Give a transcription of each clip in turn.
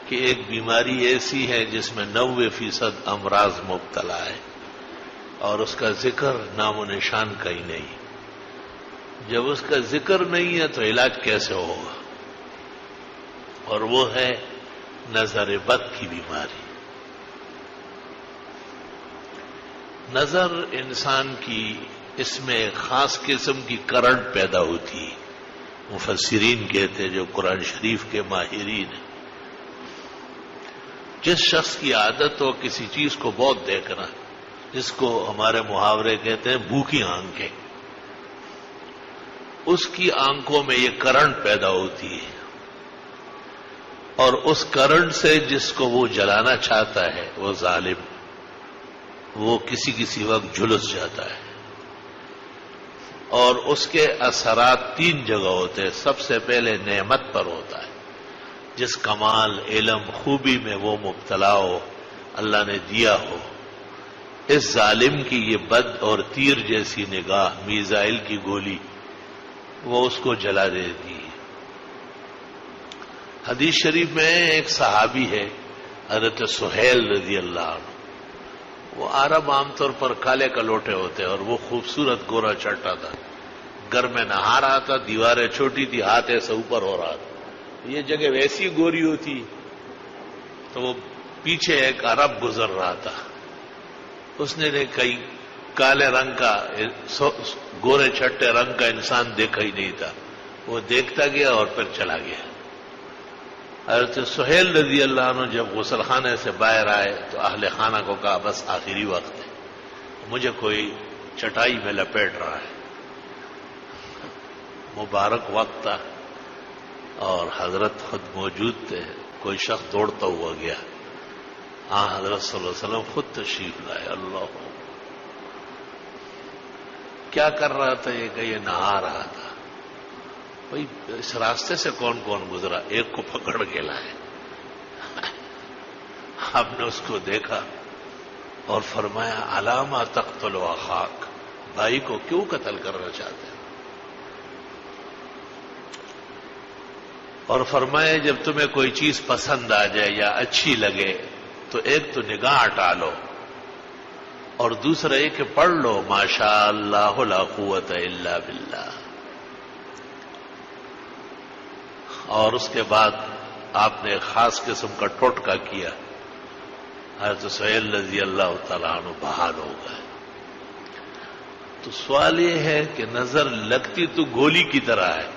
کہ ایک بیماری ایسی ہے جس میں 90% امراض مبتلا ہے اور اس کا ذکر نام و نشان کا ہی نہیں. جب اس کا ذکر نہیں ہے تو علاج کیسے ہوگا؟ اور وہ ہے نظر بد کی بیماری. نظر انسان کی اس میں خاص قسم کی کرنٹ پیدا ہوتی ہے. مفسرین کہتے ہیں جو قرآن شریف کے ماہرین ہیں، جس شخص کی عادت ہو کسی چیز کو بہت دیکھنا، جس کو ہمارے محاورے کہتے ہیں بھوکی آنکھیں، اس کی آنکھوں میں یہ کرنٹ پیدا ہوتی ہے اور اس کرنٹ سے جس کو وہ جلانا چاہتا ہے وہ ظالم، وہ کسی وقت جھلس جاتا ہے. اور اس کے اثرات 3 جگہ ہوتے ہیں. سب سے پہلے نعمت پر ہوتا ہے، جس کمال علم خوبی میں وہ مبتلا ہو، اللہ نے دیا ہو، اس ظالم کی یہ بد اور تیر جیسی نگاہ، میزائل کی گولی، وہ اس کو جلا دیتی ہے. حدیث شریف میں ایک صحابی ہے حضرت سہیل رضی اللہ عنہ. وہ عرب عام طور پر کالے کلوٹے ہوتے اور وہ خوبصورت گورا چٹا تھا. گھر میں نہا رہا تھا، دیواریں چھوٹی تھی، ہاتھ ایسے اوپر ہو رہا تھا. یہ جگہ ویسی گوری ہوتی تو وہ پیچھے ایک عرب گزر رہا تھا. اس نے کئی کالے رنگ کا گورے چھٹے رنگ کا انسان دیکھا ہی نہیں تھا. وہ دیکھتا گیا اور پھر چلا گیا. حضرت سہیل رضی اللہ عنہ جب غسل خانے سے باہر آئے تو اہل خانہ کو کہا بس آخری وقت ہے، مجھے کوئی چٹائی میں لپیٹ رہا ہے. مبارک وقت تھا اور حضرت خود موجود تھے. کوئی شخص دوڑتا ہوا گیا. حضرت صلی اللہ علیہ وسلم خود تشریف لائے. اللہ کیا کر رہا تھا؟ یہ نہا رہا تھا. بھائی اس راستے سے کون کون گزرا؟ ایک کو پکڑ کے لائے. آپ نے اس کو دیکھا اور فرمایا علامہ تقتل اخاک، بھائی کو کیوں قتل کرنا چاہتے ہیں؟ اور فرمایا جب تمہیں کوئی چیز پسند آ جائے یا اچھی لگے تو ایک تو نگاہ ہٹا لو اور دوسرا یہ کہ پڑھ لو ماشاء اللہ لا قوت الا باللہ. اور اس کے بعد آپ نے ایک خاص قسم کا ٹوٹکا کیا. حضرت سہیل رضی اللہ تعالیٰ عنہ بحال ہو گئے. تو سوال یہ ہے کہ نظر لگتی تو گولی کی طرح ہے،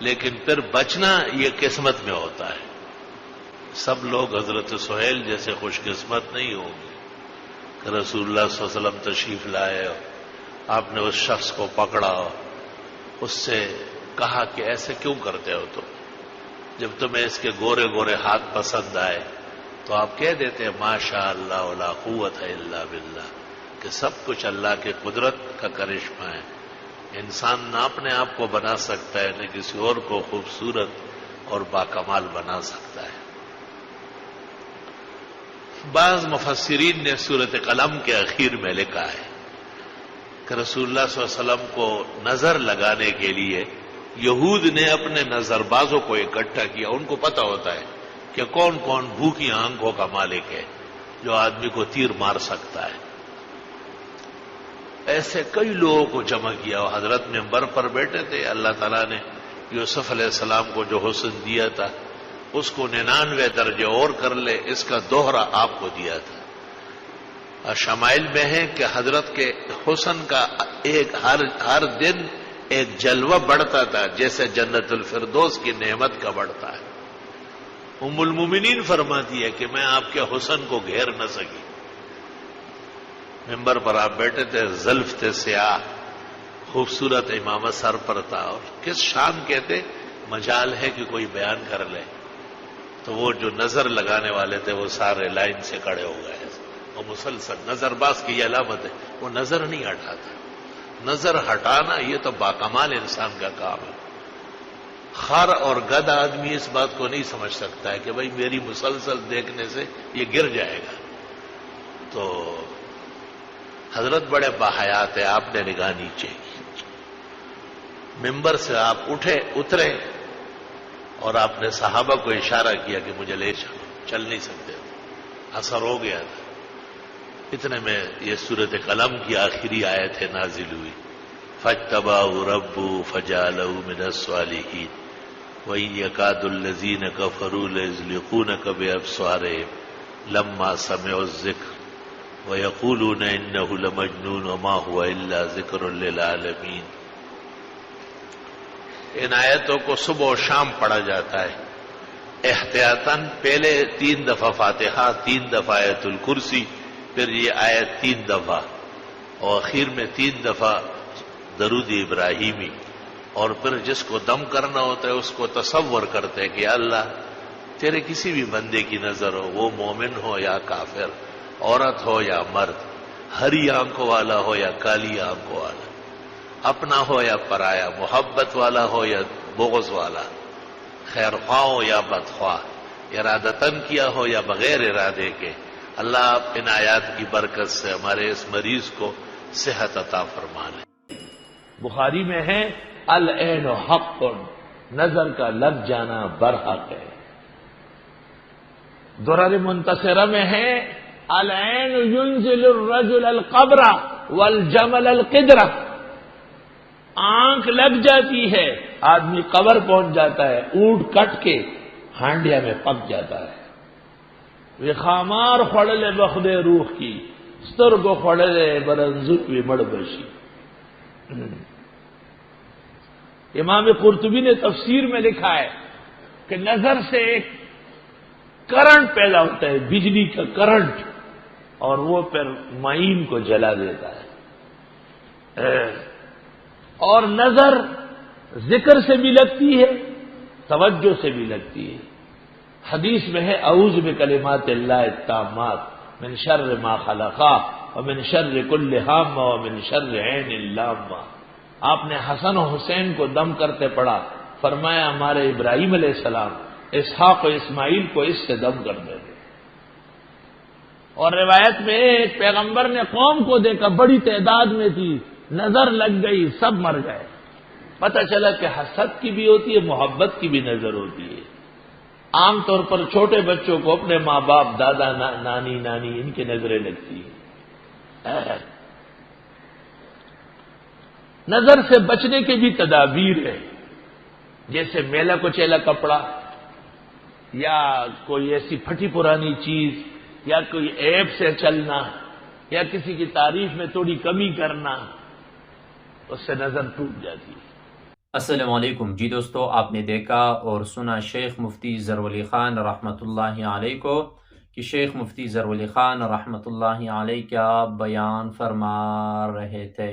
لیکن پھر بچنا یہ قسمت میں ہوتا ہے. سب لوگ حضرت سہیل جیسے خوش قسمت نہیں ہوں گے کہ رسول اللہ صلی اللہ علیہ وسلم تشریف لائے اور آپ نے اس شخص کو پکڑا، اس سے کہا کہ ایسے کیوں کرتے ہو تم؟ جب تمہیں اس کے گورے گورے ہاتھ پسند آئے تو آپ کہہ دیتے ہیں ماشاء اللہ لا قوت الا باللہ، کہ سب کچھ اللہ کے قدرت کا کرشمہ ہے. انسان نہ اپنے آپ کو بنا سکتا ہے، نہ کسی اور کو خوبصورت اور باکمال بنا سکتا ہے. بعض مفسرین نے سورۃ قلم کے اخیر میں لکھا ہے کہ رسول اللہ صلی اللہ علیہ وسلم کو نظر لگانے کے لیے یہود نے اپنے نظر بازوں کو اکٹھا کیا. ان کو پتا ہوتا ہے کہ کون کون بھوکی آنکھوں کا مالک ہے جو آدمی کو تیر مار سکتا ہے. ایسے کئی لوگوں کو جمع کیا. حضرت منبر پر بیٹھے تھے. اللہ تعالیٰ نے یوسف علیہ السلام کو جو حسن دیا تھا اس کو 99 درجے اور کر لے، اس کا دوہرا آپ کو دیا تھا. اور شمائل میں ہے کہ حضرت کے حسن کا ایک ہر دن ایک جلوہ بڑھتا تھا جیسے جنت الفردوس کی نعمت کا بڑھتا ہے. ام المومنین فرماتی ہے کہ میں آپ کے حسن کو گھیر نہ سکی. ممبر پر آپ بیٹھے تھے، زلف تھے سیاہ، خوبصورت امامہ سر پر تھا، اور کس شان کہتے مجال ہے کہ کوئی بیان کر لے. تو وہ جو نظر لگانے والے تھے وہ سارے لائن سے کھڑے ہو گئے. اور مسلسل نظر باز کی یہ علامت ہے، وہ نظر نہیں ہٹاتا. نظر ہٹانا یہ تو باکمال انسان کا کام ہے. خر اور گدھ آدمی اس بات کو نہیں سمجھ سکتا ہے کہ بھائی میری مسلسل دیکھنے سے یہ گر جائے گا. تو حضرت بڑے باحیات ہیں، آپ نے نگاہ نیچے کی. ممبر سے آپ اترے اور آپ نے صحابہ کو اشارہ کیا کہ مجھے لے چلو. چل نہیں سکتے تھے، اثر ہو گیا تھا۔ اتنے میں یہ سورۃ قلم کی آخری آیت نازل ہوئی، فاجتباہ ربہ فجعلہ من الصالحین وَإِنْ يَكَادُ الَّذِينَ كَفَرُوا لَيُزْلِقُونَكَ بِأَبْصَارِهِمْ لَمَّا سَمِعُوا الذِّكْرَ وَيَقُولُونَ إِنَّهُ لَمَجْنُونٌ وَمَا هُوَ إِلَّا ذِكْرٌ لِّلْعَالَمِينَ۔ ان آیتوں کو صبح و شام پڑھا جاتا ہے احتیاطاً، پہلے 3 دفعہ فاتحہ، 3 دفعہ آیت الکرسی، پھر یہ آیت 3 دفعہ، اور آخر میں 3 دفعہ درود ابراہیمی۔ اور پھر جس کو دم کرنا ہوتا ہے اس کو تصور کرتے ہیں کہ یا اللہ تیرے کسی بھی بندے کی نظر ہو، وہ مومن ہو یا کافر، عورت ہو یا مرد، ہری آنکھوں والا ہو یا کالی آنکھوں والا، اپنا ہو یا پرایا، محبت والا ہو یا بغض والا، خیر خواہ ہو یا بدخواہ، ارادتاً کیا ہو یا بغیر ارادے کے، اللہ آپ ان آیات کی برکت سے ہمارے اس مریض کو صحت عطا فرما لیں۔ بخاری میں ہے العین حق، نظر کا لگ جانا برحق ہے۔ درر منتصرہ میں ہے العین ينزل الرجل القبر والجمل القدرہ، آنکھ لگ جاتی ہے آدمی قبر پہنچ جاتا ہے، اونٹ کٹ کے ہانڈیا میں پک جاتا ہے۔ وہ خامار خوڑلے بخدے روح کی سترگو خوڑلے برنزک وی مڑ برشی۔ امام قرطبی نے تفسیر میں لکھا ہے کہ نظر سے ایک کرنٹ پیدا ہوتا ہے، بجلی کا کرنٹ، اور وہ پھر معین کو جلا دیتا ہے۔ اور نظر ذکر سے بھی لگتی ہے، توجہ سے بھی لگتی ہے۔ حدیث میں ہے اعوذ بکلمات اللہ التامات من شر ما خلق ومن شر کل ہامہ ومن شر عین اللامہ۔ آپ نے حسن و حسین کو دم کرتے پڑھا، فرمایا ہمارے ابراہیم علیہ السلام اسحاق و اسماعیل کو اس سے دم کر دے۔ اور روایت میں ایک پیغمبر نے قوم کو دیکھا، بڑی تعداد میں تھی، نظر لگ گئی، سب مر گئے۔ پتہ چلا کہ حسد کی بھی ہوتی ہے، محبت کی بھی نظر ہوتی ہے۔ عام طور پر چھوٹے بچوں کو اپنے ماں باپ، دادا، نانی ان کی نظریں لگتی ہیں۔ نظر سے بچنے کے بھی تدابیر ہے، جیسے میلا کچیلا کپڑا یا کوئی ایسی پھٹی پرانی چیز یا کوئی عیب سے چلنا یا کسی کی تعریف میں تھوڑی کمی کرنا، اس سے نظر ٹوٹ جاتی ہے۔ السلام علیکم جی دوستو، آپ نے دیکھا اور سنا شیخ مفتی ظہور خان رحمۃ اللہ علیہ کو کہ شیخ مفتی ظہور خان رحمۃ اللہ علیہ کیا بیان فرما رہے تھے۔